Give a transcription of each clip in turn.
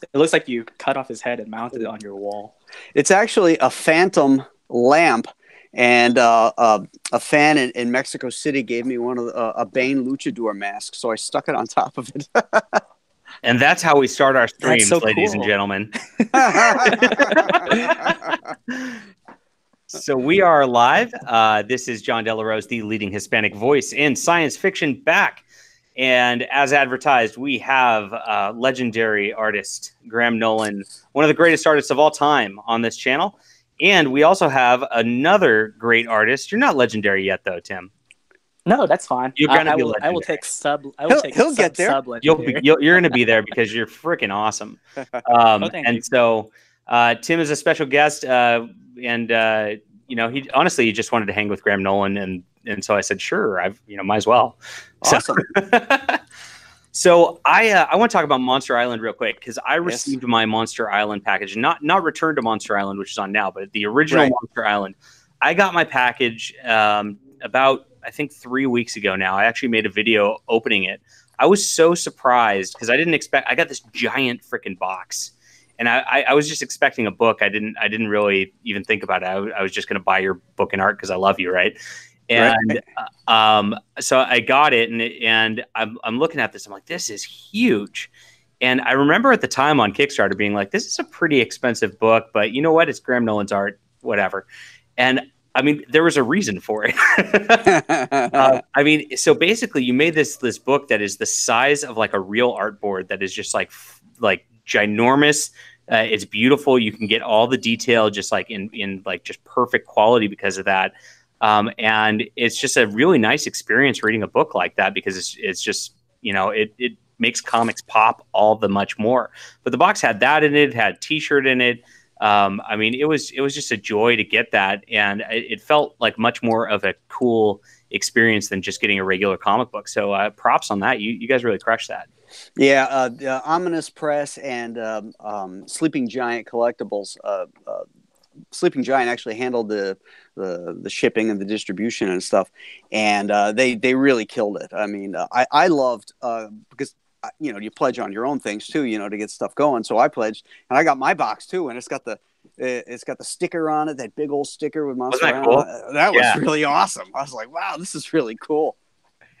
It looks like you cut off his head and mounted it on your wall. It's actually a phantom lamp, and a fan in Mexico City gave me one of a Bane luchador mask, so I stuck it on top of it. And that's how we start our streams, so ladies and cool. gentlemen. So we are live. This is John Delarose, the leading Hispanic voice in science fiction, back. And as advertised, we have legendary artist Graham Nolan, one of the greatest artists of all time on this channel. And we also have another great artist. You're not legendary yet, though, Tim. No, that's fine. You're gonna be I will legendary. take sub. He'll get there. You're going to be there because you're freaking awesome. Thank you. So Tim is a special guest, and you know, he just wanted to hang with Graham Nolan, and so I said, sure, might as well. Awesome. So I want to talk about Monster Island real quick, because I received my Monster Island package, not Return to Monster Island, which is on now, but the original Monster Island. I got my package about, I think, 3 weeks ago now. I actually made a video opening it. I was so surprised because I didn't expect. I got this giant freaking box, and I was just expecting a book. I didn't really even think about it. I was just going to buy your book and art because I love you, right? And so I got it, and I'm looking at this. I'm like, this is huge. And I remember at the time on Kickstarter being like, this is a pretty expensive book, but you know what? It's Graham Nolan's art, whatever. And I mean, there was a reason for it. I mean, so basically you made this book that is the size of like a real artboard, that is just like ginormous. It's beautiful. You can get all the detail just like in like just perfect quality because of that. And it's just a really nice experience reading a book like that, because it's just, it makes comics pop all the much more. But the box had that in it, it had a t-shirt in it. I mean, it was just a joy to get that, and it felt like much more of a cool experience than just getting a regular comic book. So props on that. You guys really crushed that. Yeah, Ominous Press and Sleeping Giant Collectibles. Sleeping Giant actually handled the shipping and the distribution and stuff, and they really killed it. I mean, I loved because you pledge on your own things too, to get stuff going. So I pledged, and I got my box too, and it's got the sticker on it, that big old sticker with Monster Island. Cool? That was really awesome. I was like, wow, this is really cool.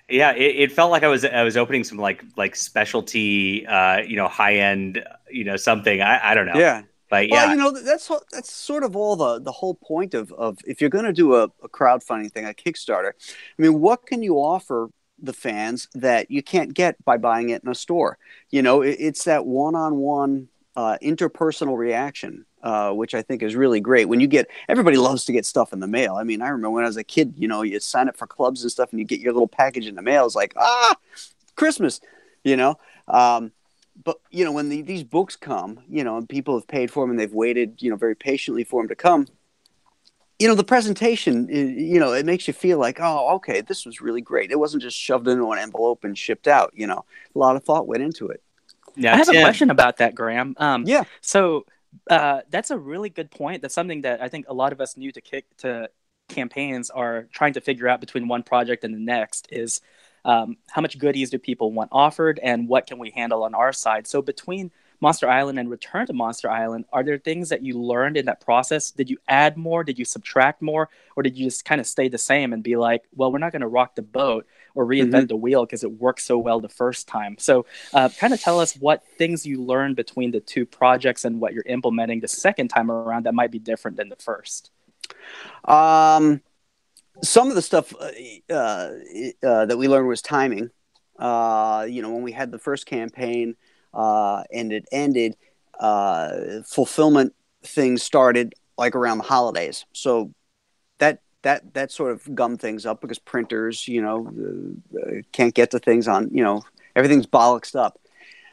Yeah, it felt like I was opening some like specialty, high end, something. I don't know. Yeah. But yeah, well, that's sort of all the whole point of if you're going to do a crowdfunding thing, a Kickstarter. I mean, what can you offer the fans that you can't get by buying it in a store? It's that one-on-one interpersonal reaction, which I think is really great. When everybody loves to get stuff in the mail. I mean, I remember when I was a kid, you sign up for clubs and stuff, and you get your little package in the mail. It's like, Christmas, but when these books come, and people have paid for them and they've waited, very patiently for them to come. The presentation, it makes you feel like, oh, okay, this was really great. It wasn't just shoved into an envelope and shipped out. A lot of thought went into it. Yeah, I have a question about that, Graham. Yeah. So that's a really good point. That's something that I think a lot of us new to campaigns are trying to figure out between one project and the next is how much goodies do people want offered, and what can we handle on our side? So between Monster Island and Return to Monster Island, are there things that you learned in that process? Did you add more? Did you subtract more? Or did you just kind of stay the same and be like, well, we're not going to rock the boat or reinvent the wheel because it worked so well the first time? So kind of tell us what things you learned between the two projects and what you're implementing the second time around that might be different than the first. Some of the stuff that we learned was timing. When we had the first campaign, and it ended, fulfillment things started like around the holidays. So that sort of gummed things up because printers, can't get to things on, everything's bollocksed up.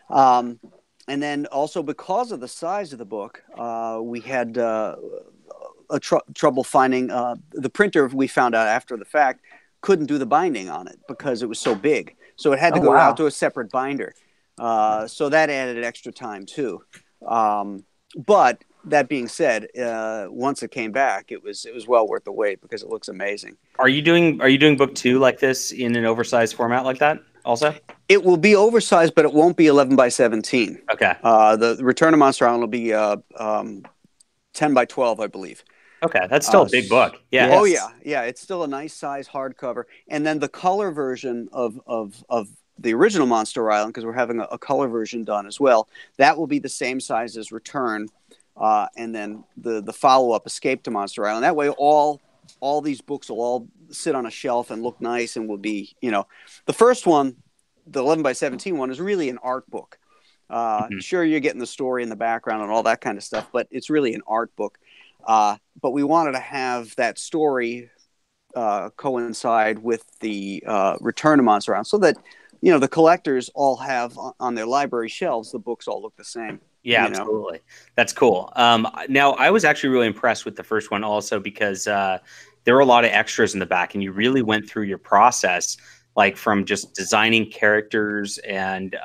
And then also because of the size of the book, we had trouble finding the printer. We found out after the fact couldn't do the binding on it because it was so big. So it had to go out to a separate binder. So that added extra time too. But that being said, once it came back, it was well worth the wait because it looks amazing. Are you doing book 2 like this in an oversized format like that? also? It will be oversized, but it won't be 11 by 17. Okay. The Return of Monster Island will be 10 by 12, I believe. Okay, that's still a big book. Yeah. Oh Yes. yeah. It's still a nice size hardcover, and then the color version of the original Monster Island, because we're having a color version done as well. That will be the same size as Return, and then the follow up Escape to Monster Island. That way, all these books will all sit on a shelf and look nice, and will be, the first one, the 11 by 17 one, is really an art book. Sure, you're getting the story in the background and all that kind of stuff, but it's really an art book. But we wanted to have that story coincide with the Return to Monster Island, so that the collectors all have on their library shelves, the books all look the same. Yeah, absolutely. That's cool. Now, I was actually really impressed with the first one also because there were a lot of extras in the back, and you really went through your process, like from just designing characters and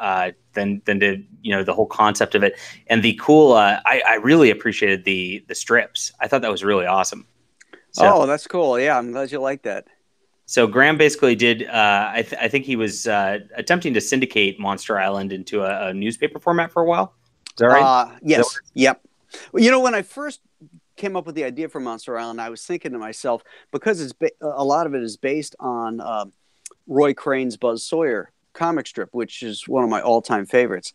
then to the whole concept of it, and the cool. I really appreciated the strips. I thought that was really awesome. So, that's cool. Yeah, I'm glad you like that. So Graham basically did. I think he was attempting to syndicate Monster Island into a newspaper format for a while. Is that right? Yes. Yep. Well, when I first came up with the idea for Monster Island, I was thinking to myself, because a lot of it is based on Roy Crane's Buzz Sawyer comic strip, which is one of my all-time favorites.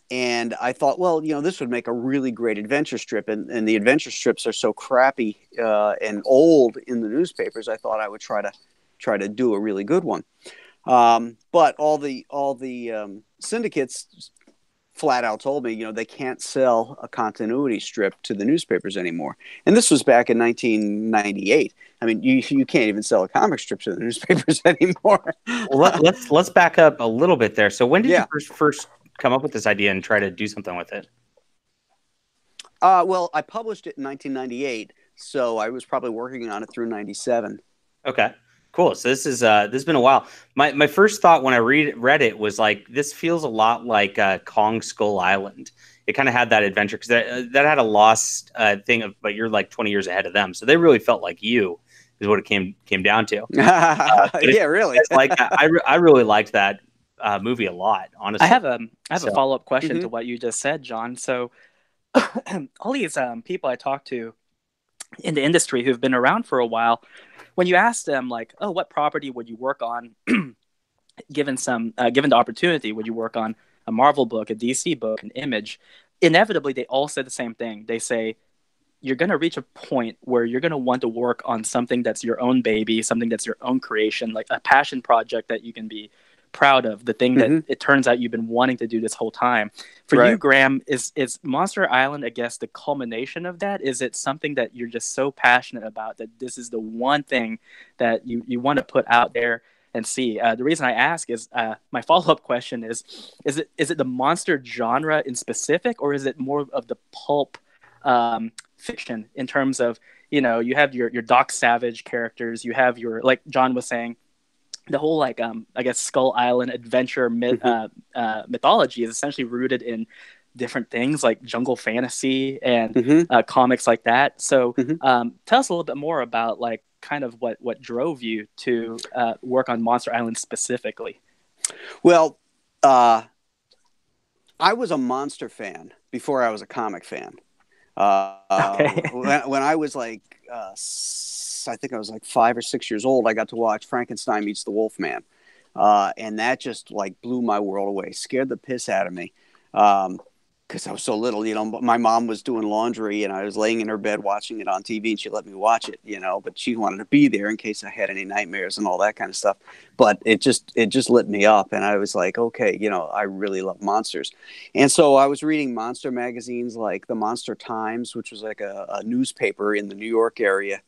And I thought, well, this would make a really great adventure strip, and the adventure strips are so crappy and old in the newspapers. I thought I would try to do a really good one. But all the syndicates flat out told me, they can't sell a continuity strip to the newspapers anymore. And this was back in 1998. I mean, you can't even sell a comic strip to the newspapers anymore. Well, let's back up a little bit there. So when did you first come up with this idea and try to do something with it? Well, I published it in 1998, so I was probably working on it through 97. Okay. Cool. So this has been a while. My first thought when I read it was like, this feels a lot like Kong Skull Island. It kind of had that adventure because that had a lost thing of, but you're like 20 years ahead of them, so they really felt like you is what it came down to. Yeah, really. Like I really liked that movie a lot. Honestly, I have a follow-up question to what you just said, John. So all these people I talk to in the industry who've been around for a while, when you ask them like, oh, what property would you work on given the opportunity, would you work on a Marvel book, a DC book, an Image? Inevitably, they all say the same thing. They say, you're going to reach a point where you're going to want to work on something that's your own baby, something that's your own creation, like a passion project that you can be proud of, the thing that it turns out you've been wanting to do this whole time. For you, Graham, is Monster Island, I guess, the culmination of that? Is it something that you're just so passionate about that this is the one thing that you want to put out there and see? The reason I ask is my follow-up question is it the monster genre in specific, or is it more of the pulp fiction in terms of, you have your Doc Savage characters, you have your, like John was saying, the whole I guess Skull Island adventure mythology is essentially rooted in different things like jungle fantasy and comics like that. So tell us a little bit more about like kind of what drove you to work on Monster Island specifically. Well, I was a monster fan before I was a comic fan. Okay. when I was like I think I was like 5 or 6 years old, I got to watch Frankenstein Meets the Wolfman. And that just like blew my world away, scared the piss out of me. Because I was so little, my mom was doing laundry and I was laying in her bed watching it on TV and she let me watch it, but she wanted to be there in case I had any nightmares and all that kind of stuff. But it just lit me up. And I was like, okay, I really love monsters. And so I was reading monster magazines like the Monster Times, which was like a newspaper in the New York area.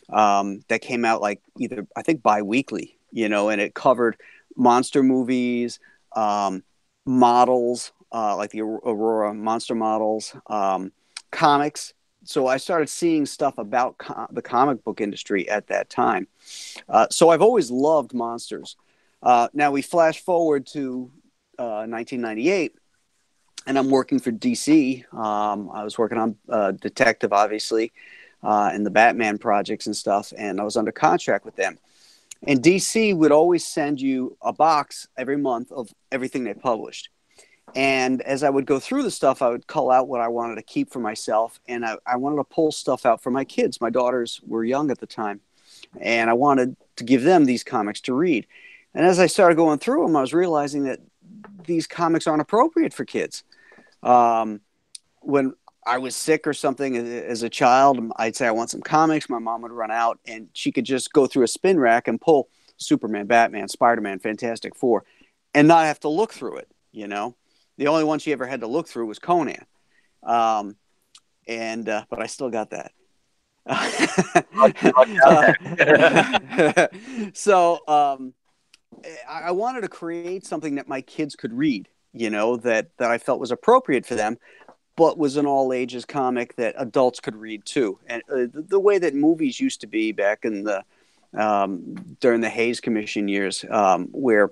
That came out like either, I think, bi-weekly, and it covered monster movies, models, like the Aurora monster models, comics. So I started seeing stuff about the comic book industry at that time. So I've always loved monsters. Now we flash forward to 1998, and I'm working for DC. I was working on Detective, obviously, and the Batman projects and stuff, and I was under contract with them. And DC would always send you a box every month of everything they published. And as I would go through the stuff, I would cull out what I wanted to keep for myself. And I wanted to pull stuff out for my kids. My daughters were young at the time. And I wanted to give them these comics to read. And as I started going through them, I was realizing that these comics aren't appropriate for kids. When I was sick or something as a child, I'd say I want some comics. My mom would run out and she could just go through a spin rack and pull Superman, Batman, Spider-Man, Fantastic Four, and not have to look through it, you know. The only one she ever had to look through was Conan. But I still got that. So I wanted to create something that my kids could read, you know, that I felt was appropriate for them, but was an all ages comic that adults could read too. And the way that movies used to be back in the during the Hayes Commission years, where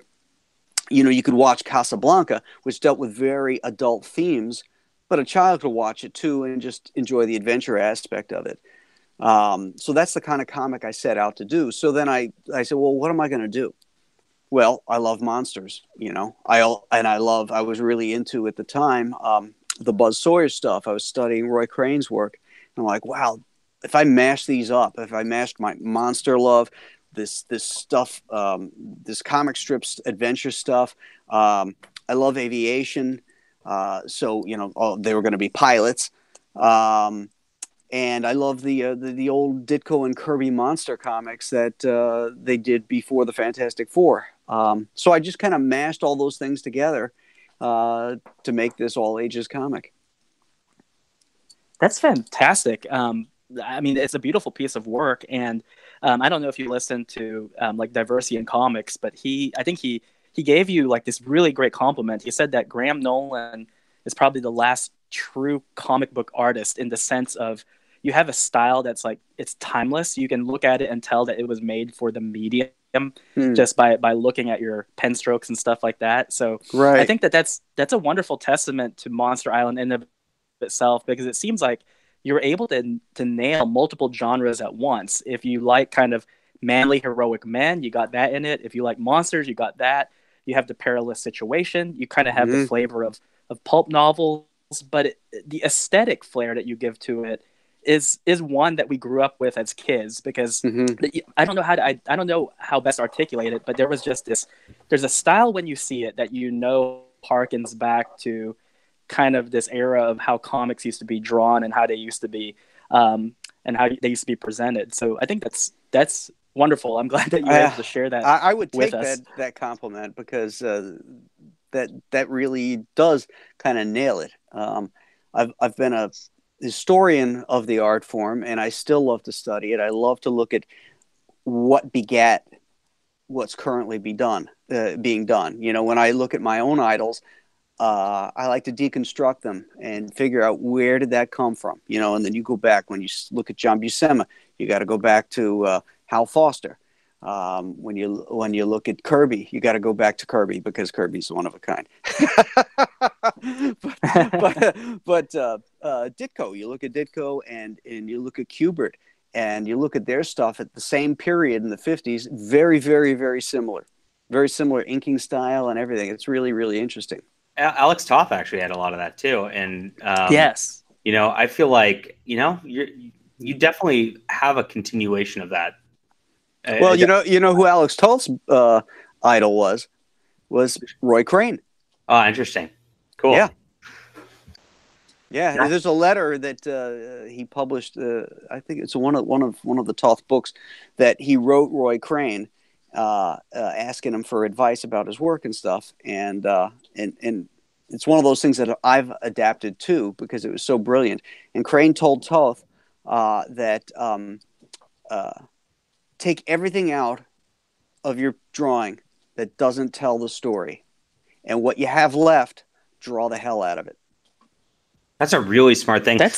you know, you could watch Casablanca, which dealt with very adult themes, but a child could watch it too and just enjoy the adventure aspect of it. So that's the kind of comic I set out to do. So then I said, well, what am I going to do? Well, I love monsters, you know. I was really into at the time the Buzz Sawyer stuff. I was studying Roy Crane's work. And I'm like, wow, if I mash these up, if I mashed my monster love, this stuff, this comic strips, adventure stuff. I love aviation. So, you know, they were going to be pilots. And I love the old Ditko and Kirby monster comics that they did before the Fantastic Four. So I just kind of mashed all those things together to make this all ages comic. That's fantastic. I mean, it's a beautiful piece of work, and I don't know if you listened to like Diversity in Comics, but I think he gave you like this really great compliment. He said that Graham Nolan is probably the last true comic book artist in the sense of you have a style that's like it's timeless. You can look at it and tell that it was made for the medium just by looking at your pen strokes and stuff like that. So right. I think that's a wonderful testament to Monster Island in of itself, because it seems like you're able to nail multiple genres at once. If you like kind of manly heroic men, you got that in it. If you like monsters, you got that. You have the perilous situation. You kind of have the flavor of pulp novels, but the aesthetic flair that you give to it is one that we grew up with as kids, because I don't know how best to articulate it, but there was just there's a style when you see it that you know harkens back to kind of this era of how comics used to be drawn and how they used to be and how they used to be presented. So I think that's wonderful. I'm glad that you were able to share that. I would take with us. that compliment, because that really does kind of nail it. I've been a historian of the art form, and I still love to study it. I love to look at what begat what's currently being done. You know, when I look at my own idols, I like to deconstruct them and figure out where did that come from, you know. And then you go back, when you look at John Buscema, you got to go back to Hal Foster. When you look at Kirby, you got to go back to Kirby, because Kirby's one of a kind. but Ditko, you look at Ditko and you look at Kubert, and you look at their stuff at the same period in the 50s, very, very, very similar inking style and everything. It's really, really interesting. Alex Toth actually had a lot of that too, and yes, you know, I feel like, you know, you definitely have a continuation of that. Well, you know who Alex Toth's idol was Roy Crane. Oh, interesting. Cool. Yeah. There's a letter that he published. I think it's one of the Toth books that he wrote Roy Crane, asking him for advice about his work and stuff. And it's one of those things that I've adapted to, because it was so brilliant. And Crane told Toth that take everything out of your drawing that doesn't tell the story, and what you have left, draw the hell out of it. That's a really smart thing. I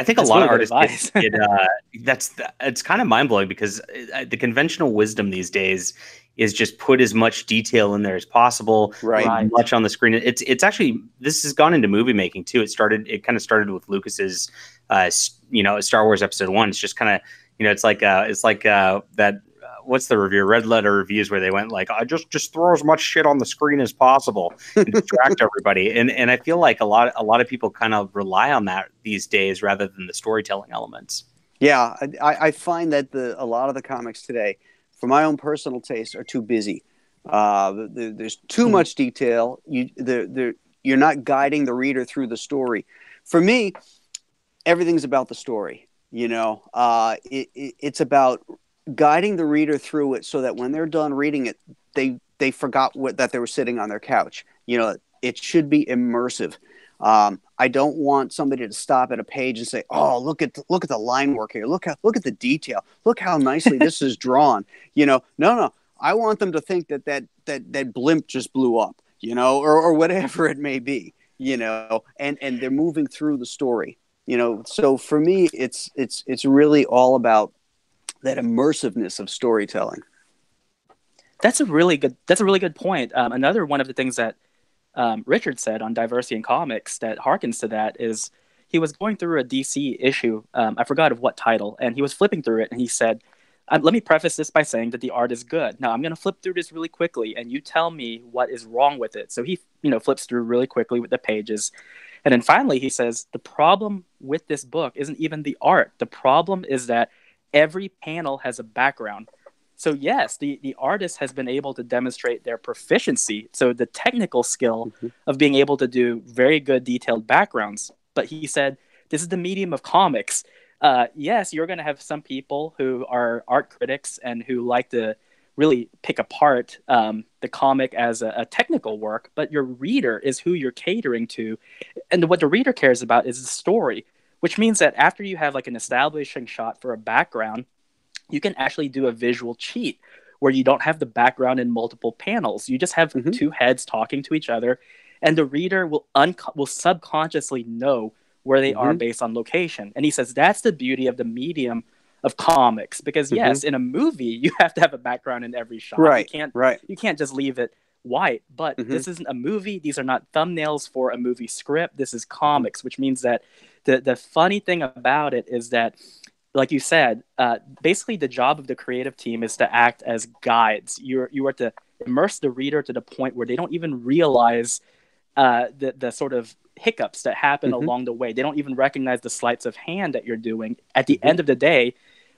think a lot of artists it's kind of mind blowing, because the conventional wisdom these days is just put as much detail in there as possible, right? Much on the screen. It's actually, this has gone into movie making too. It kind of started with Lucas's, Star Wars Episode 1. It's just kind of, you know, it's like that. what's the review? Red Letter reviews where they went like, I just throw as much shit on the screen as possible and distract everybody. And I feel like a lot of people kind of rely on that these days rather than the storytelling elements. Yeah, I find that a lot of the comics today, for my own personal taste, are too busy. There's too much detail. You're not guiding the reader through the story. For me, everything's about the story. It's about guiding the reader through it so that when they're done reading it, they forgot that they were sitting on their couch. It should be immersive. I don't want somebody to stop at a page and say, "Oh, look at the line work here. Look at the detail. Look how nicely this is drawn." No. I want them to think that blimp just blew up, or whatever it may be, and they're moving through the story, So for me, it's really all about that immersiveness of storytelling. That's a really good point. Another one of the things that Richard said on diversity in comics that harkens to that is he was going through a DC issue. I forgot of what title, and he was flipping through it, and he said, let me preface this by saying that the art is good. Now I'm going to flip through this really quickly, and you tell me what is wrong with it. So he, flips through really quickly with the pages. And then finally he says, the problem with this book isn't even the art. The problem is that every panel has a background. So yes, the artist has been able to demonstrate their proficiency, so the technical skill of being able to do very good detailed backgrounds. But he said, this is the medium of comics. Yes, you're going to have some people who are art critics and who like to really pick apart the comic as a technical work, but your reader is who you're catering to. And what the reader cares about is the story, which means that after you have like an establishing shot for a background, you can actually do a visual cheat where you don't have the background in multiple panels. You just have two heads talking to each other, and the reader will subconsciously know where they are based on location. And he says that's the beauty of the medium of comics, because yes, in a movie you have to have a background in every shot. Right. You can't just leave it white. But this isn't a movie. These are not thumbnails for a movie script. This is comics, which means that the funny thing about it is that, like you said, basically the job of the creative team is to act as guides. You are to immerse the reader to the point where they don't even realize the sort of hiccups that happen along the way. They don't even recognize the sleights of hand that you're doing. At the end of the day,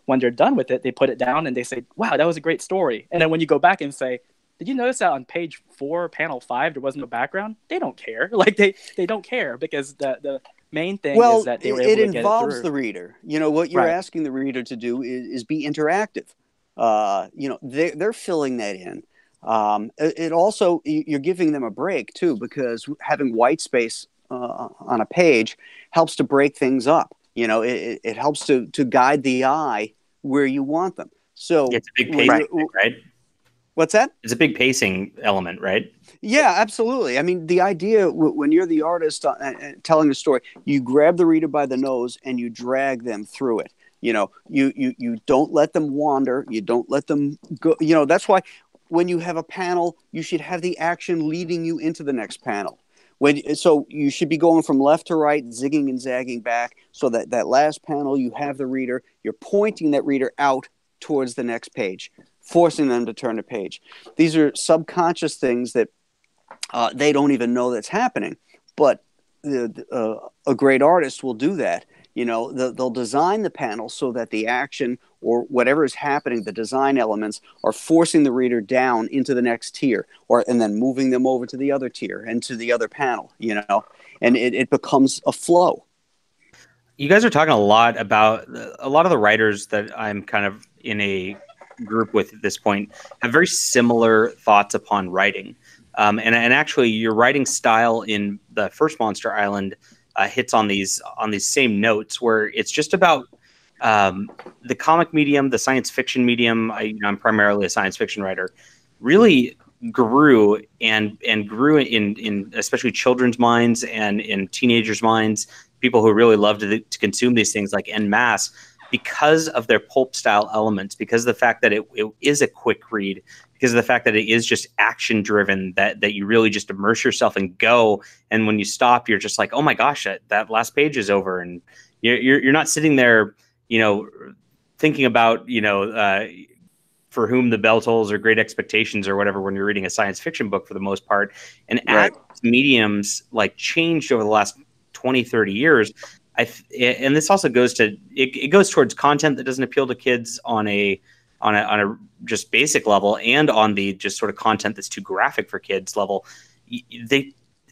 when they're done with it, they put it down and they say, wow, that was a great story. And then when you go back and say, did you notice that on page 4, panel 5, there wasn't a background? They don't care. Like they don't care, because the main thing is that they were able to get it through. It involves the reader. What you're asking the reader to do is be interactive. They're filling that in. It also, you're giving them a break too, because having white space on a page helps to break things up. It helps to guide the eye where you want them. So it's a big pacing, right? What's that? It's a big pacing element, right? Yeah, absolutely. I mean, the idea when you're the artist telling a story, you grab the reader by the nose and you drag them through it. You don't let them wander. You don't let them go. That's why when you have a panel, you should have the action leading you into the next panel. So you should be going from left to right, zigging and zagging back, so that last panel you have the reader. You're pointing that reader out towards the next page, forcing them to turn the page. These are subconscious things that they don't even know that's happening, but a great artist will do that. They'll design the panel so that the action or whatever is happening, the design elements, are forcing the reader down into the next tier, and then moving them over to the other tier and to the other panel. And it becomes a flow. You guys are talking a lot about a lot of the writers that I'm kind of in a group with at this point have very similar thoughts upon writing. And actually, your writing style in the first Monster Island hits on these same notes, where it's just about the comic medium, the science fiction medium. I'm primarily a science fiction writer. Really grew and grew in especially children's minds and in teenagers' minds. People who really love to consume these things like en masse, because of their pulp style elements, because of the fact that it is a quick read, because of the fact that it is just action driven, that you really just immerse yourself and go. And when you stop, you're just like, oh my gosh, that last page is over. And you're not sitting there, thinking about, for whom the bell tolls or Great Expectations or whatever when you're reading a science fiction book for the most part. And as mediums like changed over the last 20, 30 years, and this also goes to it goes towards content that doesn't appeal to kids on a just basic level, and on the just sort of content that's too graphic for kids level.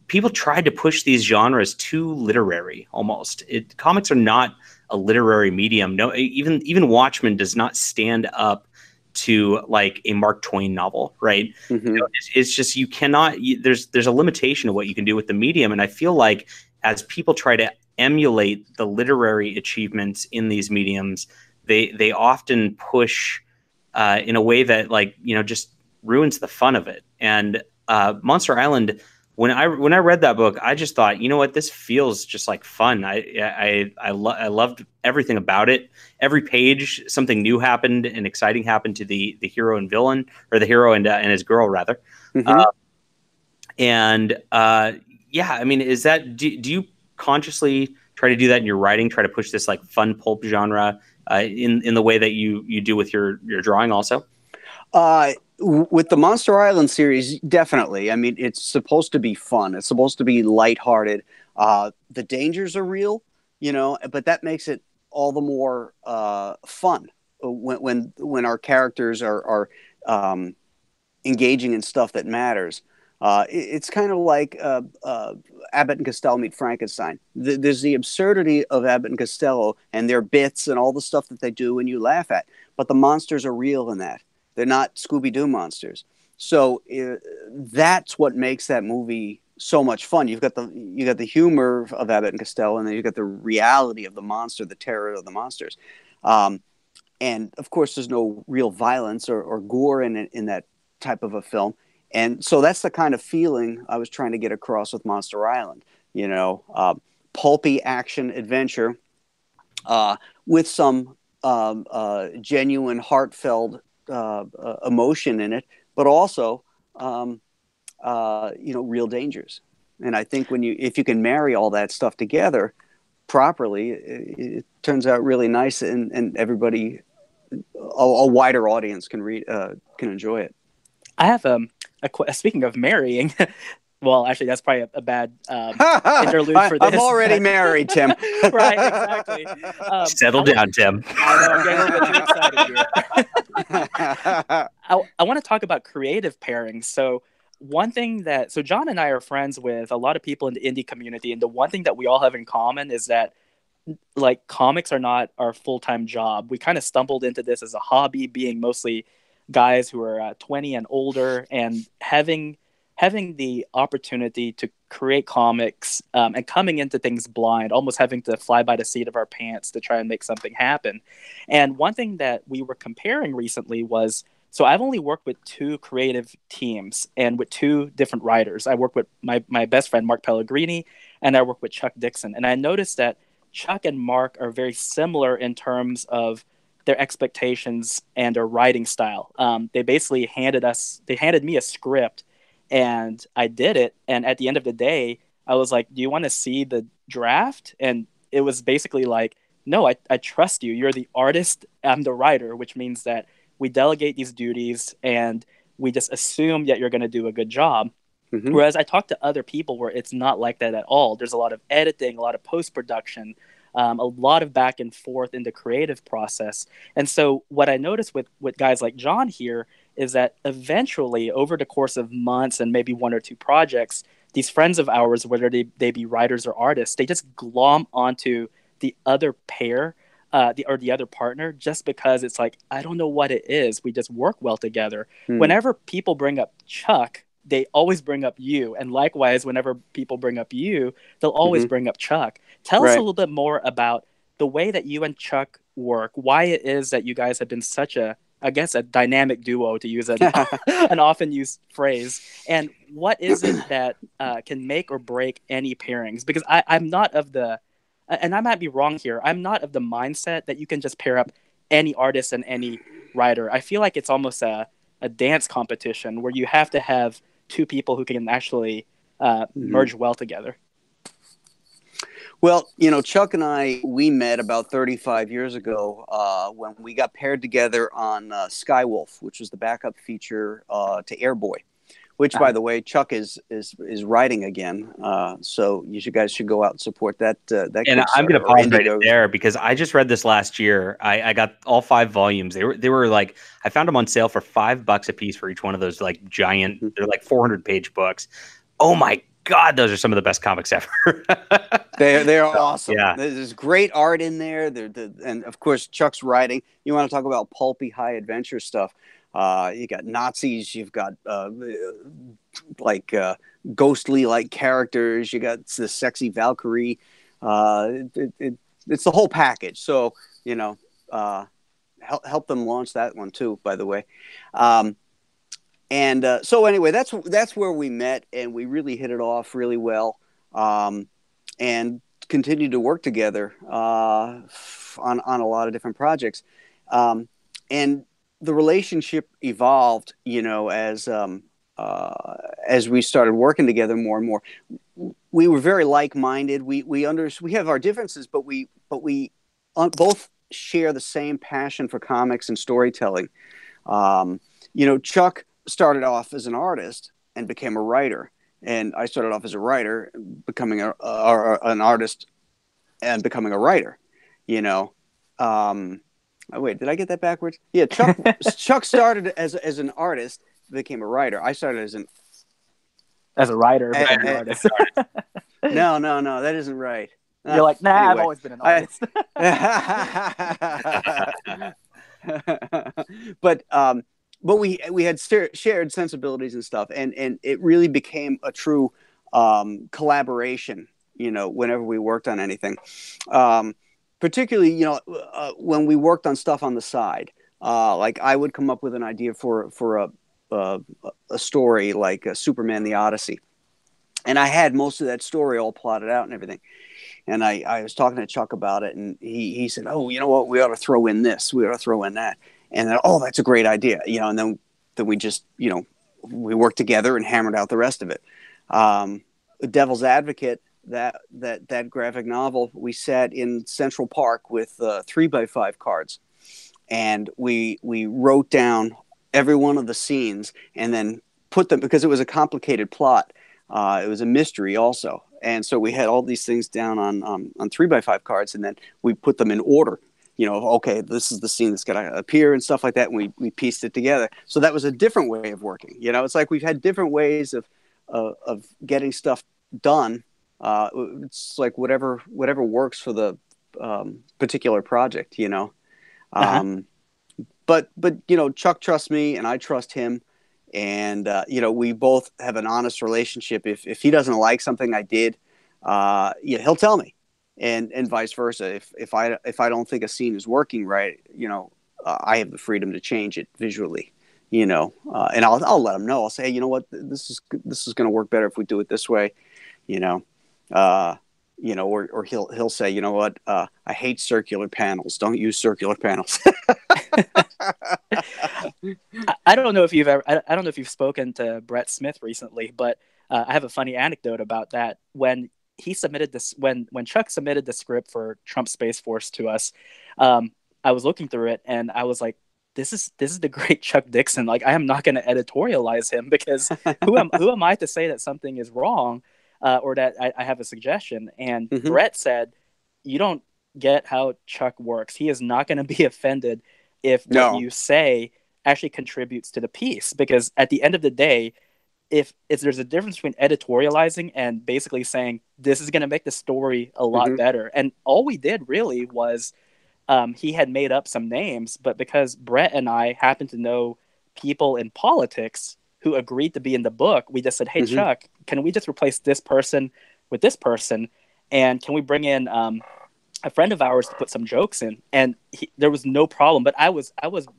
People tried to push these genres too literary almost. Comics are not a literary medium. No, even Watchmen does not stand up to like a Mark Twain novel, right? It's just you cannot. There's a limitation of what you can do with the medium, and I feel like as people try to emulate the literary achievements in these mediums, they often push in a way that just ruins the fun of it. And Monster Island, when I read that book, I just thought, you know what, this feels just like fun. I loved everything about it. Every page, something new happened and exciting happened to the hero and villain, or the hero and his girl rather. Yeah, I mean, is that do you consciously try to do that in your writing? Try to push this like fun pulp genre in the way that you do with your drawing also? With the Monster Island series, definitely. I mean, it's supposed to be fun. It's supposed to be lighthearted. The dangers are real, but that makes it all the more fun when our characters are engaging in stuff that matters. It's kind of like Abbott and Costello meet Frankenstein. There's the absurdity of Abbott and Costello and their bits and all the stuff that they do and you laugh at. But the monsters are real in that. They're not Scooby-Doo monsters. So that's what makes that movie so much fun. You got the humor of Abbott and Costello, and then you got the reality of the monster, the terror of the monsters. And of course, there's no real violence or gore in that type of a film. And so that's the kind of feeling I was trying to get across with Monster Island. Pulpy action adventure with some genuine, heartfelt emotion in it, but also real dangers. And I think if you can marry all that stuff together properly, it turns out really nice, and everybody, a wider audience can enjoy it. I have speaking of marrying. Well, actually, that's probably a bad interlude for this. I'm already married, Tim. Right, exactly. Settle down, Tim. I know, I'm getting a little bit too excited here. I want to talk about creative pairings. So John and I are friends with a lot of people in the indie community, and the one thing that we all have in common is that like comics are not our full-time job. We kind of stumbled into this as a hobby, being mostly guys who are 20 and older, and having the opportunity to create comics and coming into things blind, almost having to fly by the seat of our pants to try and make something happen. And one thing that we were comparing recently was, so I've only worked with 2 creative teams and with 2 different writers. I work with my best friend, Mark Pellegrini, and I work with Chuck Dixon. And I noticed that Chuck and Mark are very similar in terms of their expectations and their writing style. They basically handed me a script, and I did it. And at the end of the day, I was like, do you want to see the draft? And it was basically like, no, I trust you. You're the artist. I'm the writer, which means that we delegate these duties and we just assume that you're going to do a good job. Mm-hmm. Whereas I talk to other people where it's not like that at all. There's a lot of editing, a lot of post-production, a lot of back and forth in the creative process. And so what I noticed with guys like John here is that eventually, over the course of months and maybe 1 or 2 projects, these friends of ours, whether they be writers or artists, they just glom onto the other pair, the other partner, just because it's like, I don't know what it is. We just work well together. Whenever people bring up Chuck, they always bring up you. And likewise, whenever people bring up you, they'll always bring up Chuck. Tell us a little bit more about the way that you and Chuck work, why it is that you guys have been such a dynamic duo, to use an often used phrase. And what is it that can make or break any pairings? Because I'm not of the, and I might be wrong here, I'm not of the mindset that you can just pair up any artist and any writer. I feel like it's almost a dance competition where you have to have 2 people who can actually merge well together. Well, you know, Chuck and I, we met about 35 years ago when we got paired together on Skywolf, which was the backup feature to Airboy, which, by the way, Chuck is writing again. So guys should go out and support that And I'm Kickstarter going to or pause right Indiegogo. there because I just read this last year. I got all 5 volumes. They were like, I found them on sale for $5 a piece for each one of those like giant. They're like 400-page books. Oh my God, those are some of the best comics ever. They are awesome. Yeah. There's great art in there. And of course Chuck's writing. You want to talk about pulpy high adventure stuff. You got Nazis. You've got ghostly like characters. You got the sexy Valkyrie. It's the whole package. So you know, help them launch that one too. By the way. So anyway, that's where we met, and we really hit it off really well, and continued to work together on a lot of different projects. And the relationship evolved, you know, as we started working together more and more. We were very like-minded. We have our differences, but we both share the same passion for comics and storytelling. You know, Chuck started off as an artist and became a writer, and I started off as a writer, becoming an artist and becoming a writer. You know, wait, did I get that backwards? Yeah, Chuck started as an artist, became a writer. I started as a writer, became an artist. No, that isn't right. You're like, nah, anyway, I've always been an artist. But we had shared sensibilities and stuff, and it really became a true collaboration. You know, whenever we worked on anything, particularly you know when we worked on stuff on the side, like I would come up with an idea for a story like Superman: The Odyssey, and I had most of that story all plotted out and everything. And I was talking to Chuck about it, and he said, "Oh, you know what? We ought to throw in this. We ought to throw in that." And then, oh, that's a great idea, you know. And then we just, you know, we worked together and hammered out the rest of it. Devil's Advocate, that graphic novel, we sat in Central Park with 3x5 cards, and we wrote down every one of the scenes and then put them, because it was a complicated plot. It was a mystery also. And so we had all these things down on 3x5 cards, and then we put them in order. You know, okay, this is the scene that's going to appear and stuff like that. And we pieced it together. So that was a different way of working. You know, it's like we've had different ways of getting stuff done. It's like whatever works for the particular project, you know. But you know, Chuck trusts me and I trust him. And, you know, we both have an honest relationship. If he doesn't like something I did, he'll tell me. And vice versa. If I don't think a scene is working right, you know, I have the freedom to change it visually, you know, and I'll let him know. I'll say, hey, you know what, this is going to work better if we do it this way, you know, or he'll say, you know what, I hate circular panels. Don't use circular panels. I don't know if you've ever. I don't know if you've spoken to Brett Smith recently, but I have a funny anecdote about that. When he submitted this, when Chuck submitted the script for Trump Space Force to us, I was looking through it and I was like, "This is the great Chuck Dixon. Like, I am not going to editorialize him because who am I to say that something is wrong or that I have a suggestion?" And Brett said, "You don't get how Chuck works. He is not going to be offended if what you say actually contributes to the piece, because at the end of the day, if there's a difference between editorializing and basically saying this is going to make the story a lot better." And all we did really was he had made up some names, but because Brett and I happened to know people in politics who agreed to be in the book, we just said, hey, Chuck, can we just replace this person with this person? And can we bring in a friend of ours to put some jokes in? And there was no problem, but I was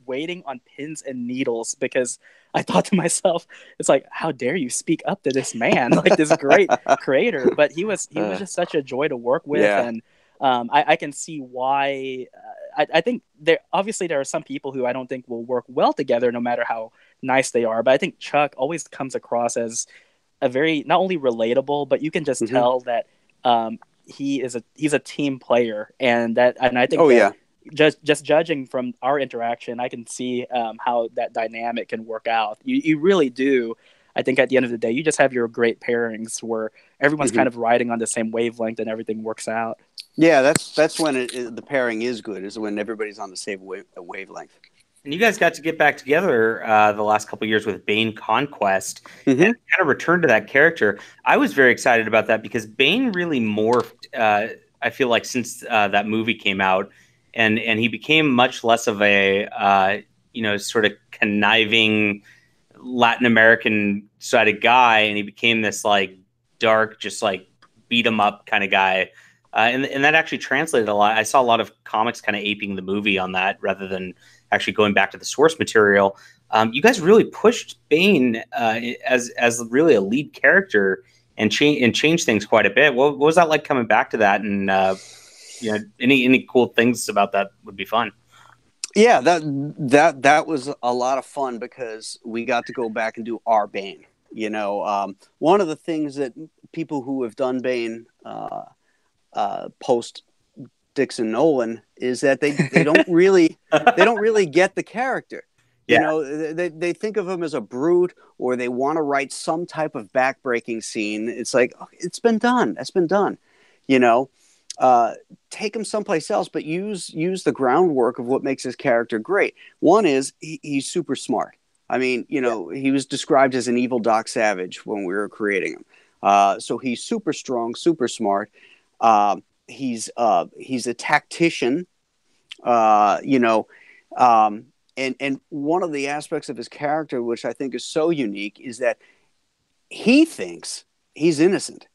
waiting on pins and needles because I thought to myself, it's like, how dare you speak up to this man, like this great creator? But he was just such a joy to work with. And I can see why. I think there are some people who I don't think will work well together no matter how nice they are, but I think Chuck always comes across as a very, not only relatable, but you can just tell that he's a team player, and I think Oh that yeah. just judging from our interaction, I can see how that dynamic can work out. You really do. I think at the end of the day, you just have your great pairings where everyone's Hmm. kind of riding on the same wavelength and everything works out. Yeah, that's when the pairing is good, is when everybody's on the same wavelength. And you guys got to get back together the last couple of years with Bane Conquest and Hmm. kind of return to that character. I was very excited about that because Bane really morphed. I feel like since that movie came out, and he became much less of a sort of conniving Latin American side of guy, and he became this like dark, just like beat him up kind of guy. And that actually translated a lot. I saw a lot of comics kind of aping the movie on that rather than actually going back to the source material. You guys really pushed Bane as really a lead character and changed things quite a bit. What was that like coming back to that? And any cool things about that would be fun. Yeah, that was a lot of fun because we got to go back and do our Bane. One of the things that people who have done Bane post Dixon Nolan is that they don't really get the character. Yeah. They think of him as a brute, or they want to write some type of backbreaking scene. It's like, oh, it's been done. That's been done. You know, take him someplace else, but use the groundwork of what makes his character great. One is he's super smart. I mean, he was described as an evil Doc Savage when we were creating him. So he's super strong, super smart. He's a tactician. And one of the aspects of his character, which I think is so unique, is that he thinks he's innocent.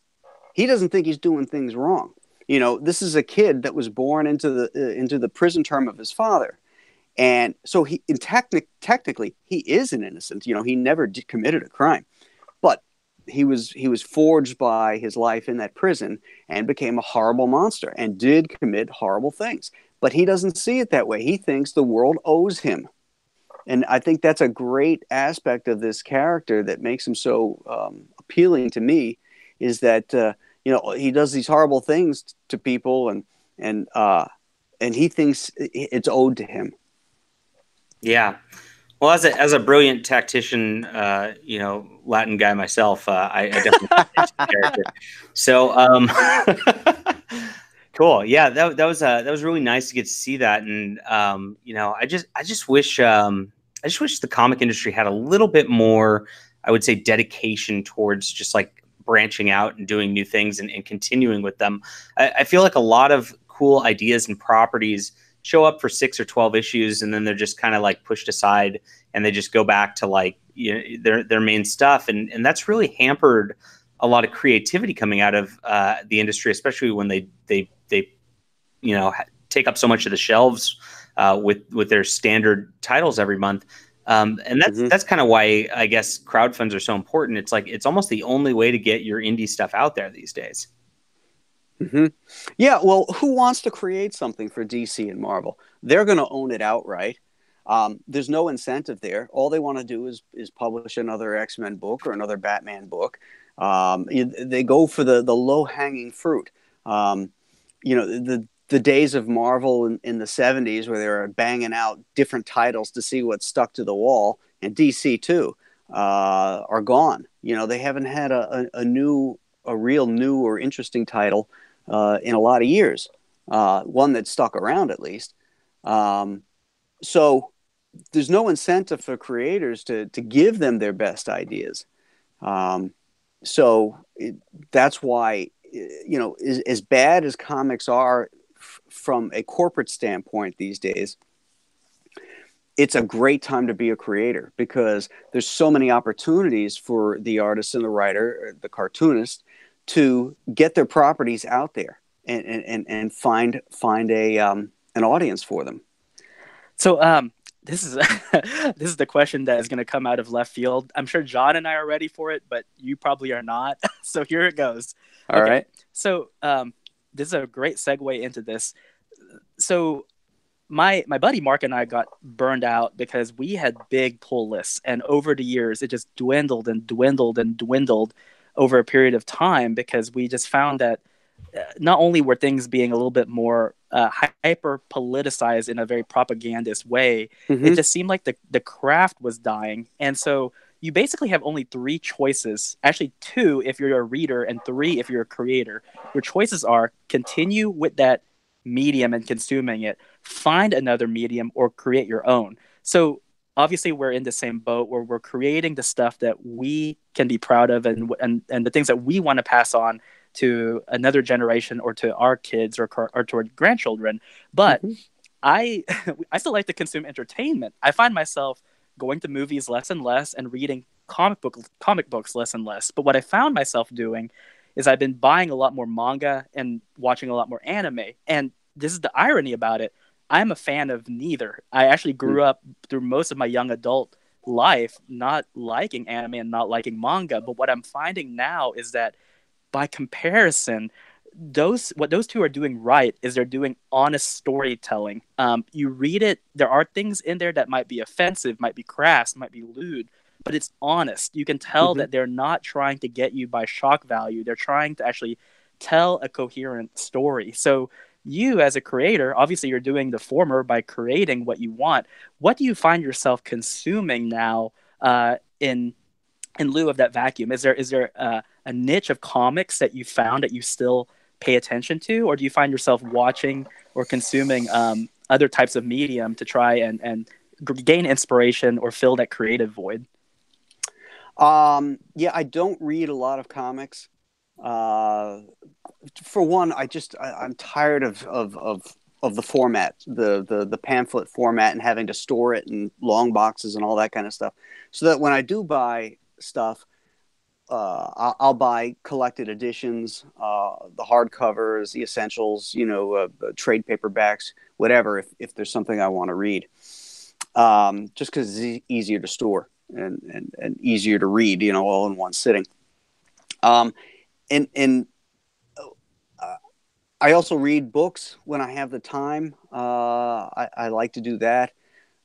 He doesn't think he's doing things wrong. This is a kid that was born into the prison term of his father, and so technically he is an innocent. He never committed a crime, but he was forged by his life in that prison and became a horrible monster and did commit horrible things. But he doesn't see it that way. He thinks the world owes him, and I think that's a great aspect of this character that makes him so appealing to me. Is that he does these horrible things to people, and he thinks it's owed to him. Yeah. Well, as a brilliant tactician, Latin guy myself, I definitely like the character. So, cool. Yeah, that was really nice to get to see that, and I just wish the comic industry had a little bit more, I would say, dedication towards just like branching out and doing new things and continuing with them. I feel like a lot of cool ideas and properties show up for 6 or 12 issues, and then they're just kind of like pushed aside, and they just go back to like their main stuff, and that's really hampered a lot of creativity coming out of the industry, especially when they take up so much of the shelves with their standard titles every month. And that's kind of why I guess crowdfunds are so important. It's like it's almost the only way to get your indie stuff out there these days. Mm-hmm. Yeah, well, who wants to create something for DC and Marvel? They're going to own it outright. There's no incentive there. All they want to do is publish another X-Men book or another Batman book. They go for the low-hanging fruit. The days of Marvel in the 70s where they were banging out different titles to see what stuck to the wall, and DC too, are gone. They haven't had a real new or interesting title in a lot of years, one that stuck around at least. So there's no incentive for creators to give them their best ideas. That's why, as bad as comics are from a corporate standpoint these days, it's a great time to be a creator because there's so many opportunities for the artist and the writer, the cartoonist, to get their properties out there and find an audience for them. So this is this is the question that is going to come out of left field. I'm sure John and I are ready for it, but you probably are not. So here it goes. All right. So this is a great segue into this. So my buddy Mark and I got burned out because we had big pull lists, and over the years it just dwindled and dwindled and dwindled over a period of time because we just found that not only were things being a little bit more hyper politicized in a very propagandist way, it Mm-hmm. just seemed like the craft was dying. And so you basically have only three choices, actually two if you're a reader and three if you're a creator. Your choices are continue with that medium and consuming it, find another medium, or create your own. So obviously we're in the same boat where we're creating the stuff that we can be proud of, and the things that we want to pass on to another generation or to our kids or to our grandchildren. But Mm-hmm. I I still like to consume entertainment. I find myself going to movies less and less and reading comic books less and less. But what I found myself doing is I've been buying a lot more manga and watching a lot more anime. And this is the irony about it. I'm a fan of neither. I actually grew up through most of my young adult life not liking anime and not liking manga. But what I'm finding now is that by comparison, what those two are doing right is they're doing honest storytelling. You read it, there are things in there that might be offensive, might be crass, might be lewd, but it's honest. You can tell Mm-hmm. that they're not trying to get you by shock value. They're trying to actually tell a coherent story. So you as a creator, obviously you're doing the former by creating what you want. What do you find yourself consuming now in lieu of that vacuum? Is there a niche of comics that you found that you still pay attention to, or do you find yourself watching or consuming other types of medium to try and gain inspiration or fill that creative void? Yeah, I don't read a lot of comics. Uh, for one, I'm tired of the format, the pamphlet format, and having to store it in long boxes and all that kind of stuff. So that when I do buy stuff, I'll buy collected editions, the hardcovers, the essentials, trade paperbacks, whatever. If there's something I want to read, just because it's easier to store and easier to read, all in one sitting. Um, and I also read books when I have the time. I like to do that.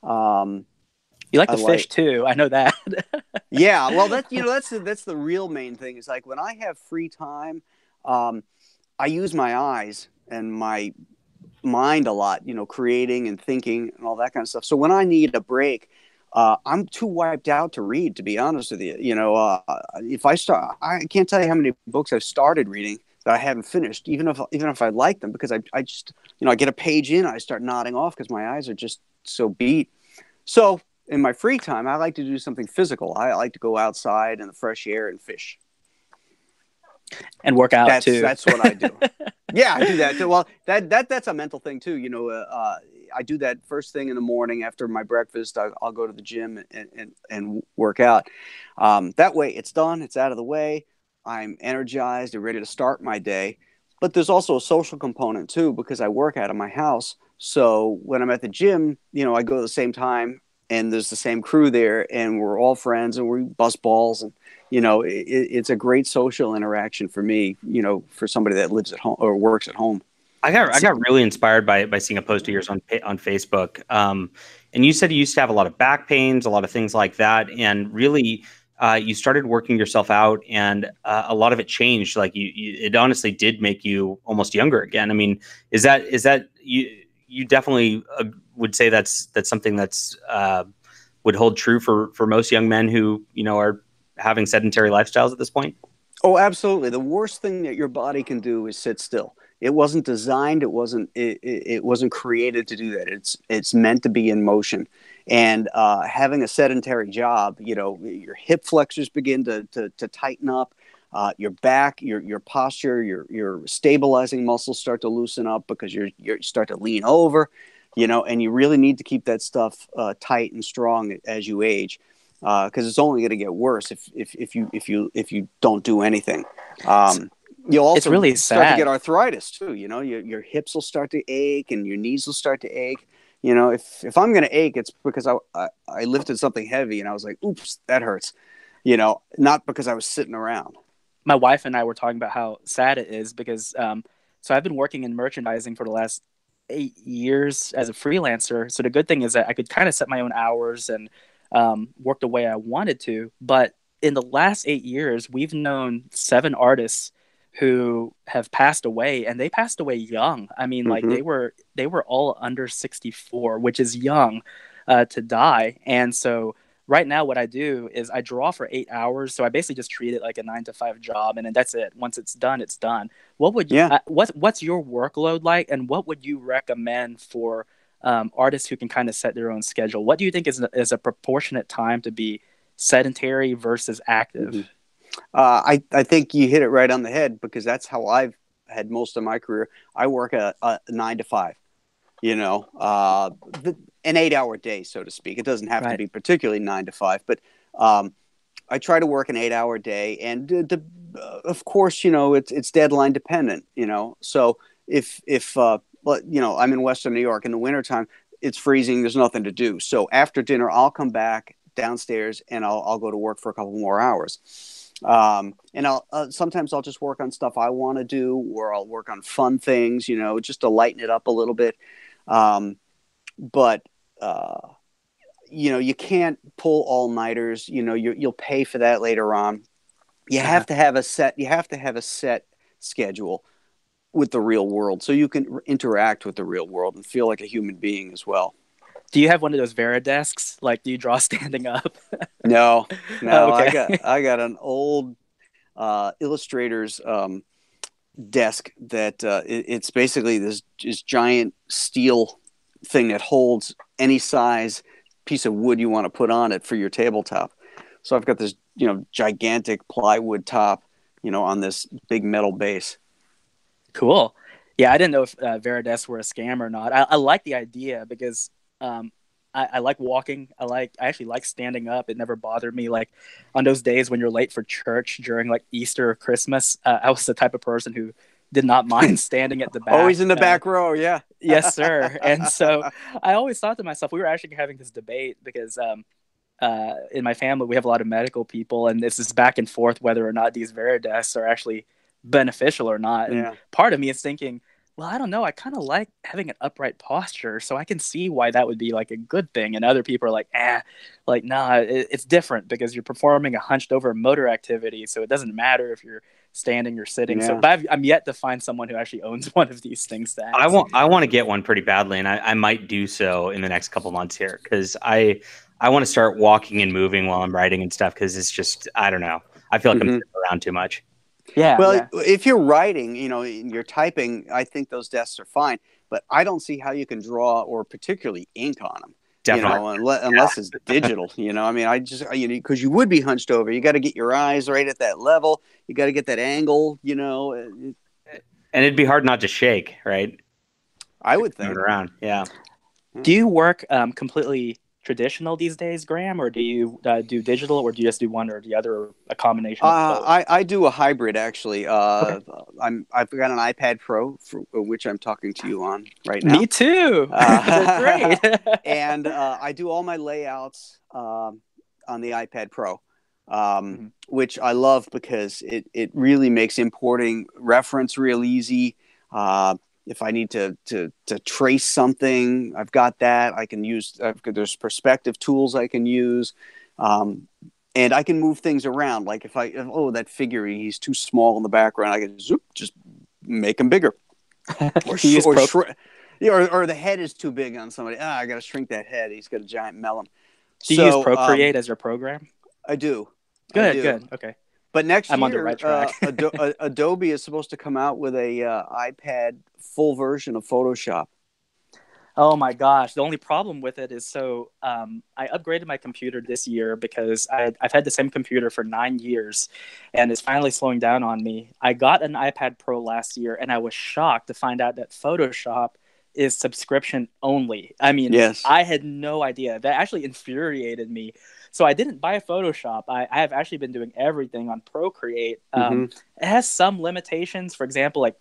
Um, You like I to fish like, too, I know that. yeah. Well, that's the real main thing. Is like when I have free time, um, I use my eyes and my mind a lot. Creating and thinking and all that kind of stuff. So when I need a break, I'm too wiped out to read. To be honest with you, if I start, I can't tell you how many books I've started reading that I haven't finished, even if I like them, because I just I get a page in, I start nodding off because my eyes are just so beat. So in my free time, I like to do something physical. I like to go outside in the fresh air and fish. And work out That's too. that's what I do. Yeah, I do that too. Well, that's a mental thing too. I do that first thing in the morning after my breakfast. I'll go to the gym and work out. That way, it's done. It's out of the way. I'm energized and ready to start my day. But there's also a social component too because I work out of my house. So when I'm at the gym, I go at the same time, and there's the same crew there, and we're all friends, and we bust balls, and it's a great social interaction for me, for somebody that lives at home or works at home. I got really inspired by seeing a post of yours on Facebook. And you said you used to have a lot of back pains, a lot of things like that, and really you started working yourself out, and a lot of it changed. Like it honestly did make you almost younger again. I mean, is that you definitely would say that's something that's would hold true for most young men who are having sedentary lifestyles at this point? Oh, absolutely. The worst thing that your body can do is sit still. It wasn't designed. It wasn't created to do that. It's meant to be in motion. And having a sedentary job, your hip flexors begin to tighten up. Your back, your posture, your stabilizing muscles start to loosen up because you start to lean over, and you really need to keep that stuff tight and strong as you age, because it's only going to get worse if you don't do anything. You'll It's also really start to get sad. arthritis too. Your hips will start to ache and your knees will start to ache. If I'm going to ache, it's because I lifted something heavy and I was like, oops, that hurts. Not because I was sitting around. My wife and I were talking about how sad it is because so I've been working in merchandising for the last 8 years as a freelancer. So the good thing is that I could kind of set my own hours and work the way I wanted to. But in the last 8 years, we've known 7 artists who have passed away, and they passed away young. I mean, like Mm-hmm. they were all under 64, which is young to die. And so right now, what I do is I draw for 8 hours. So I basically just treat it like a 9 to 5 job, and then that's it. Once it's done, it's done. What would Yeah. what's your workload like, and what would you recommend for artists who can kind of set their own schedule? What do you think is a proportionate time to be sedentary versus active? Mm-hmm. I think you hit it right on the head, because that's how I've had most of my career. I work a 9 to 5, an 8 hour day, so to speak. It doesn't have to Right. be particularly 9 to 5, but I try to work an 8 hour day. And of course, it's deadline dependent, so if I'm in Western New York in the wintertime, it's freezing. There's nothing to do. So after dinner, I'll come back downstairs and I'll go to work for a couple more hours. And I'll sometimes I'll just work on stuff I want to do, or I'll work on fun things, just to lighten it up a little bit. But you can't pull all nighters. You'll pay for that later on. You have to have a set. You have to have a set schedule with the real world, so you can interact with the real world and feel like a human being as well. Do you have one of those Vera desks? Like, do you draw standing up? No, Oh, I okay. got an old illustrator's desk that it's basically this giant steel thing that holds any size piece of wood you want to put on it for your tabletop. So I've got this gigantic plywood top, on this big metal base. Cool. Yeah, I didn't know if Veridesk were a scam or not. I like the idea because um, I like walking. I actually like standing up. It never bothered me. Like on those days when you're late for church during like Easter or Christmas, I was the type of person who did not mind standing at the back. Always in the back row, yeah. Yes, sir. And so I always thought to myself, we were actually having this debate because in my family we have a lot of medical people, and this is back and forth whether or not these Veridesks are actually beneficial or not. And Yeah. part of me is thinking, well, I don't know. I kind of like having an upright posture, so I can see why that would be like a good thing. And other people are like, like, nah, it's different because you're performing a hunched over motor activity, so it doesn't matter if you're standing or sitting. So, Yeah. but I'm yet to find someone who actually owns one of these things to I ask. want to get one pretty badly, and I might do so in the next couple months here, because I want to start walking and moving while I'm writing and stuff, because it's just, I don't know. I feel like I'm sitting around too much. Yeah. Well, yeah. if you're writing, you're typing, I think those desks are fine. But I don't see how you can draw or particularly ink on them. Definitely. Unless it's digital. I mean, because you would be hunched over. You got to get your eyes right at that level. You got to get that angle. And it'd be hard not to shake, right? I would think. Move around, yeah. Do you work completely traditional these days, Graham, or do you do digital, or do you just do one or the other, or a combination of both? I do a hybrid, actually. Okay. I've got an iPad Pro, which I'm talking to you on right now. Me too. They're great. And I do all my layouts on the iPad Pro, which I love because it really makes importing reference real easy. If I need to trace something, I've got that. I can use. There's perspective tools I can use, and I can move things around. Like if that figure, he's too small in the background, I can just make him bigger, or the head is too big on somebody. I got to shrink that head. He's got a giant melon. Do you use Procreate as your program? I do. Good. Okay. But next I'm year, on the right track. Adobe is supposed to come out with a iPad full version of Photoshop. Oh my gosh! The only problem with it is I upgraded my computer this year because I've had the same computer for 9 years, and it's finally slowing down on me. I got an iPad Pro last year, and I was shocked to find out that Photoshop is subscription only. I mean, yes. I had no idea. That actually infuriated me. So I didn't buy Photoshop. I have actually been doing everything on Procreate. It has some limitations. For example, like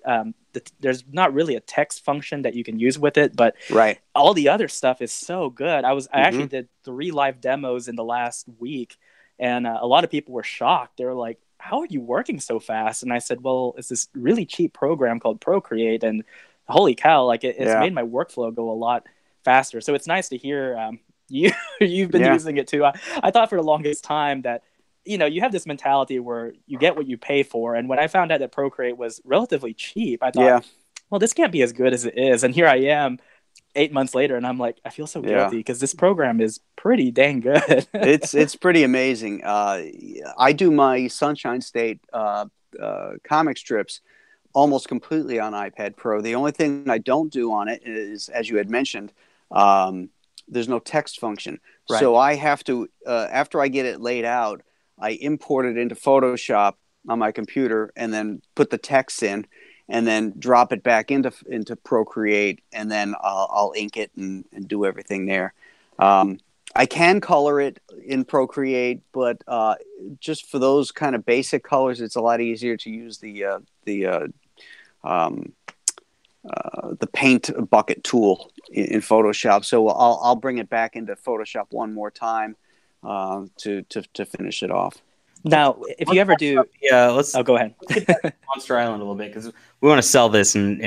there's not really a text function that you can use with it, but right. all the other stuff is so good. I actually did 3 live demos in the last week, and a lot of people were shocked. They were like, "How are you working so fast?" And I said, "Well, it's this really cheap program called Procreate, and holy cow, like it's made my workflow go a lot faster." So it's nice to hear you've been using it too. I thought for the longest time that you have this mentality where you get what you pay for. And when I found out that Procreate was relatively cheap, I Yeah. thought, well, this can't be as good as it is. And here I am 8 months later, and I'm like, I feel so guilty because this program is pretty dang good. It's pretty amazing. I do my Sunshine State comic strips almost completely on iPad Pro. The only thing I don't do on it is, as you had mentioned, there's no text function. Right. So I have to, after I get it laid out, I import it into Photoshop on my computer and then put the text in and then drop it back into Procreate, and then I'll ink it and do everything there. I can color it in Procreate, but just for those kind of basic colors, it's a lot easier to use the paint bucket tool in Photoshop. So I'll bring it back into Photoshop one more time to finish it off. Now, if you ever do, let's go ahead. Monster Island a little bit, because we want to sell this, and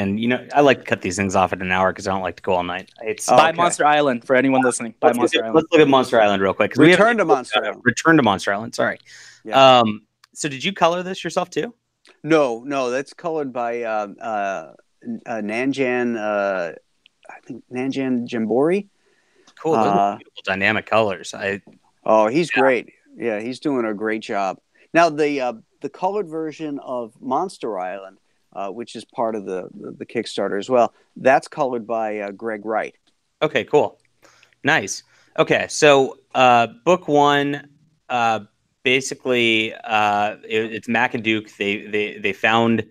I like to cut these things off at an hour because I don't like to go all night. Buy Monster Island for anyone listening. Buy Monster Island. Let's look at Monster Island real quick. Return to Monster Island. Sorry. Yeah. So did you color this yourself too? No, that's colored by Nanjan. I think Nanjan Jambori. Cool. Those are beautiful dynamic colors. He's great. Yeah, he's doing a great job. Now the colored version of Monster Island, which is part of the Kickstarter as well, that's colored by Greg Wright. Okay, cool, nice. Okay, so book one, basically, it's Mac and Duke. They found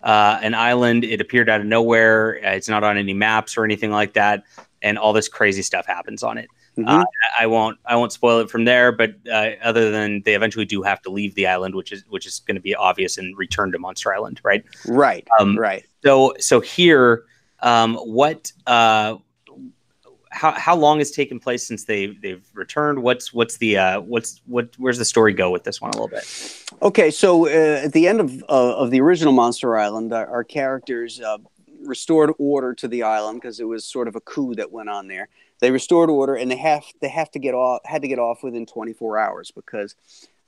an island. It appeared out of nowhere. It's not on any maps or anything like that, and all this crazy stuff happens on it. Mm-hmm. I won't spoil it from there, but other than they eventually do have to leave the island, which is going to be obvious and return to Monster Island, right? Right. Right. So here, what? How long has taken place since they've returned? Where's the story go with this one a little bit? Okay, so at the end of the original Monster Island, our characters restored order to the island because it was sort of a coup that went on there. They restored order, and they had to get off within 24 hours because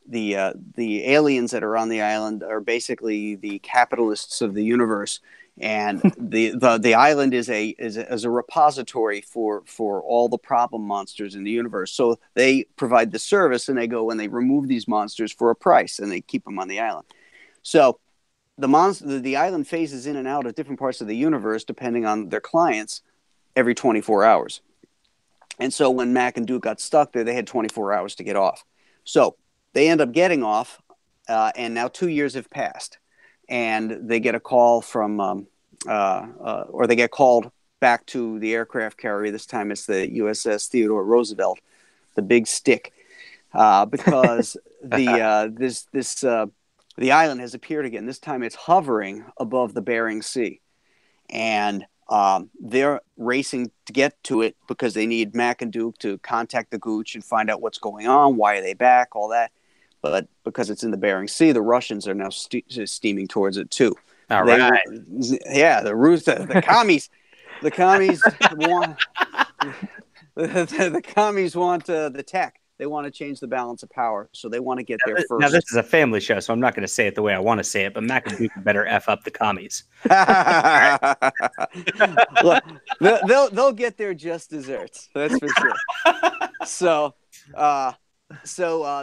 the aliens that are on the island are basically the capitalists of the universe, and the island is a repository for all the problem monsters in the universe. So they provide the service, and they go and they remove these monsters for a price, and they keep them on the island. So the island phases in and out of different parts of the universe depending on their clients every 24 hours. And so when Mac and Duke got stuck there, they had 24 hours to get off. So they end up getting off, and now 2 years have passed. And they get a call from, or they get called back to the aircraft carrier. This time it's the USS Theodore Roosevelt, the big stick, because the island has appeared again. This time it's hovering above the Bering Sea. And they're racing to get to it because they need Mac and Duke to contact the Gooch and find out what's going on, why are they back, all that. But because it's in the Bering Sea, the Russians are now steaming towards it too. All right. Yeah, the commies, the commies want the commies want the tech. They want to change the balance of power, so they want to get there first. Now, this is a family show, so I'm not going to say it the way I want to say it, but Mac and Duke better F up the commies. Look, they'll get their just desserts. That's for sure. So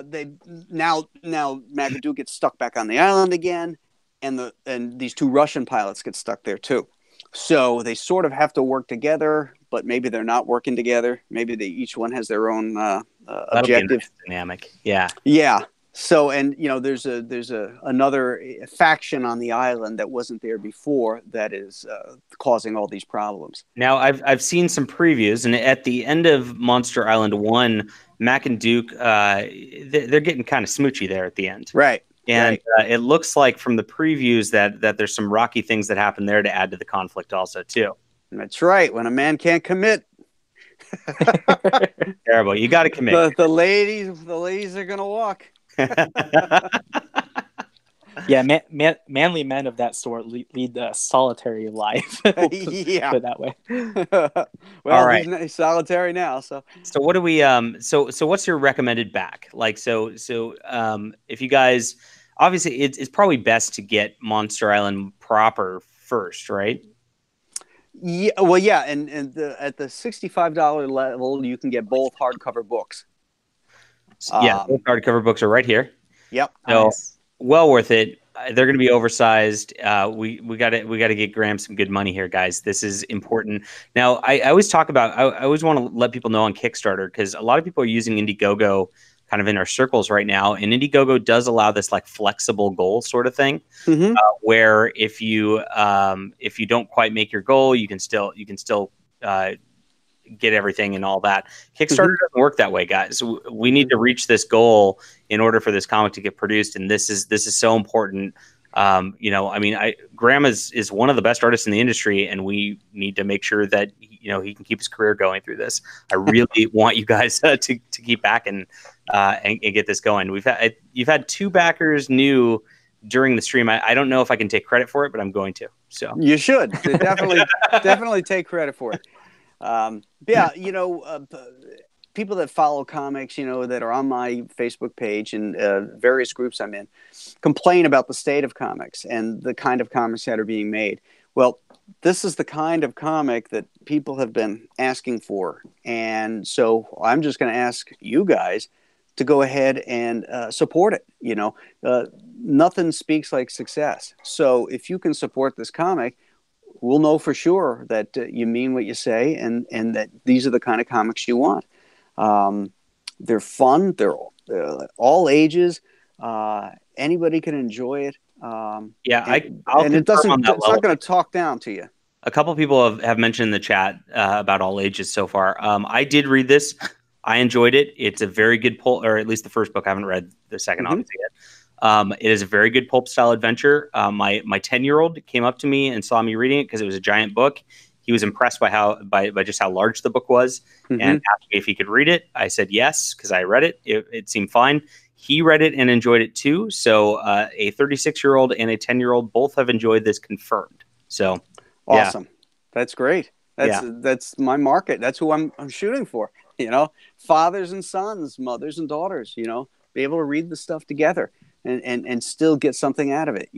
they now Mac and Duke get stuck back on the island again, and these two Russian pilots get stuck there too. So they sort of have to work together, but maybe they're not working together. Maybe each one has their own objective. Be a nice dynamic. Yeah. Yeah. So, and there's another faction on the island that wasn't there before that is causing all these problems. Now, I've seen some previews, and at the end of Monster Island 1, Mac and Duke they're getting kind of smoochy there at the end. Right. And it looks like from the previews that there's some rocky things that happen there to add to the conflict also too. That's right. When a man can't commit. Terrible. You got to commit. The ladies are going to walk. Yeah, manly men of that sort lead a solitary life. We'll Yeah. put it that way. Well, All right. he's solitary now, so. So what do we so what's your recommended back? Like if you guys obviously it's probably best to get Monster Island proper first, right? Yeah, well, yeah, and at the $65 level, you can get both hardcover books. Yeah, both hardcover books are right here. Yep. So Nice. well worth it. They're going to be oversized. We got to get Graham some good money here, guys. This is important. Now, I always talk about. I always want to let people know on Kickstarter because a lot of people are using Indiegogo kind of in our circles right now, and Indiegogo does allow this like flexible goal sort of thing, Mm-hmm. where if you don't quite make your goal, you can still get everything and all that. Kickstarter doesn't work that way, guys. We need to reach this goal in order for this comic to get produced, and this is so important. Graham is one of the best artists in the industry, and we need to make sure that he can keep his career going through this. I really want you guys to keep backing and get this going. You've had 2 backers new during the stream. I don't know if I can take credit for it, but I'm going to. So You should definitely take credit for it. Yeah, people that follow comics, that are on my Facebook page and various groups I'm in, complain about the state of comics and the kind of comics that are being made. Well, this is the kind of comic that people have been asking for. And so I'm just going to ask you guys to go ahead and support it. Nothing speaks like success. So if you can support this comic, we'll know for sure that you mean what you say and that these are the kind of comics you want. They're fun. They're all ages. Anybody can enjoy it. I'll and it's not going to talk down to you. A couple of people have mentioned in the chat about all ages so far. I did read this. I enjoyed it. It's a very good pulp, or at least the first book. I haven't read the second, obviously, yet. It is a very good pulp style adventure. My 10-year-old came up to me and saw me reading it because it was a giant book. He was impressed by just how large the book was, and asked me if he could read it. I said yes because I read it. It seemed fine. He read it and enjoyed it too. So a 36-year-old and a 10-year-old both have enjoyed this, confirmed. So awesome. Yeah. That's great. Yeah. That's my market. That's who I'm shooting for. Fathers and sons, mothers and daughters. Be able to read the stuff together and still get something out of it.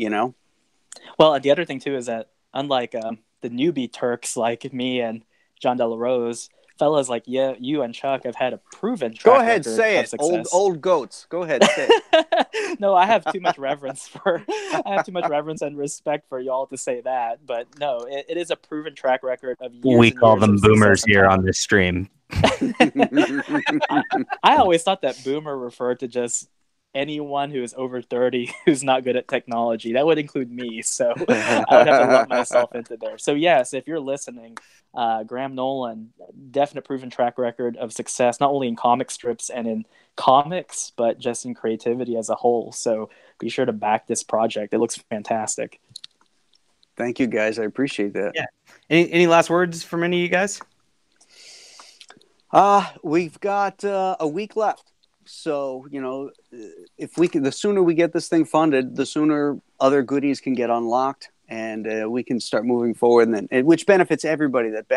Well, the other thing too is that unlike the newbie Turks like me and John De La Rose, fellas like you and Chuck have had a proven track Go ahead, record say of it. Success. Old goats. Go ahead, say it. No, I have too much reverence and respect for y'all to say that. But no, it is a proven track record of years. We and call years them of boomers success here on this stream. I always thought that boomer referred to just anyone who is over 30 who's not good at technology. That would include me, so I would have to lump myself into there. So yes, if you're listening, Graham Nolan, definite proven track record of success, not only in comic strips and in comics, but just in creativity as a whole. So be sure to back this project. It looks fantastic. Thank you, guys. I appreciate that. Yeah. Any last words from any of you guys? We've got a week left. So, if we can, the sooner we get this thing funded, the sooner other goodies can get unlocked, and we can start moving forward, which benefits everybody that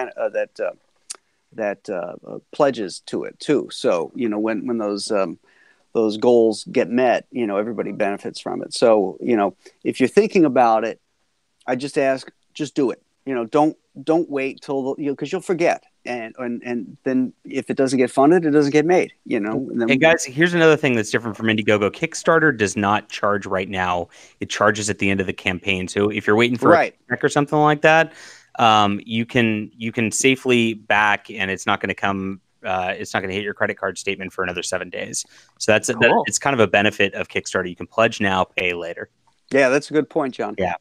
pledges to it too. So, when those goals get met, everybody benefits from it. So, if you're thinking about it, I just ask, just do it. Don't wait till because you'll forget. And then if it doesn't get funded, it doesn't get made, And guys, here's another thing that's different from Indiegogo. Kickstarter does not charge right now. It charges at the end of the campaign. So if you're waiting for a check or something like that, you can safely back, and it's not going to come. It's not going to hit your credit card statement for another 7 days. So that's cool. It's kind of a benefit of Kickstarter. You can pledge now, pay later. Yeah, that's a good point, John. Yeah.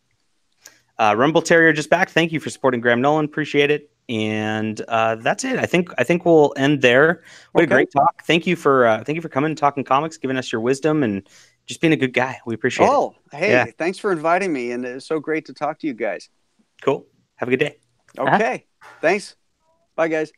Rumble Terrier just back. Thank you for supporting Graham Nolan. Appreciate it. And that's it. I think we'll end there. What a great talk. Thank you for coming and talking comics, giving us your wisdom, and just being a good guy. We appreciate it. Oh, hey, thanks for inviting me, and it's so great to talk to you guys. Cool. Have a good day. Okay. Thanks. Bye, guys.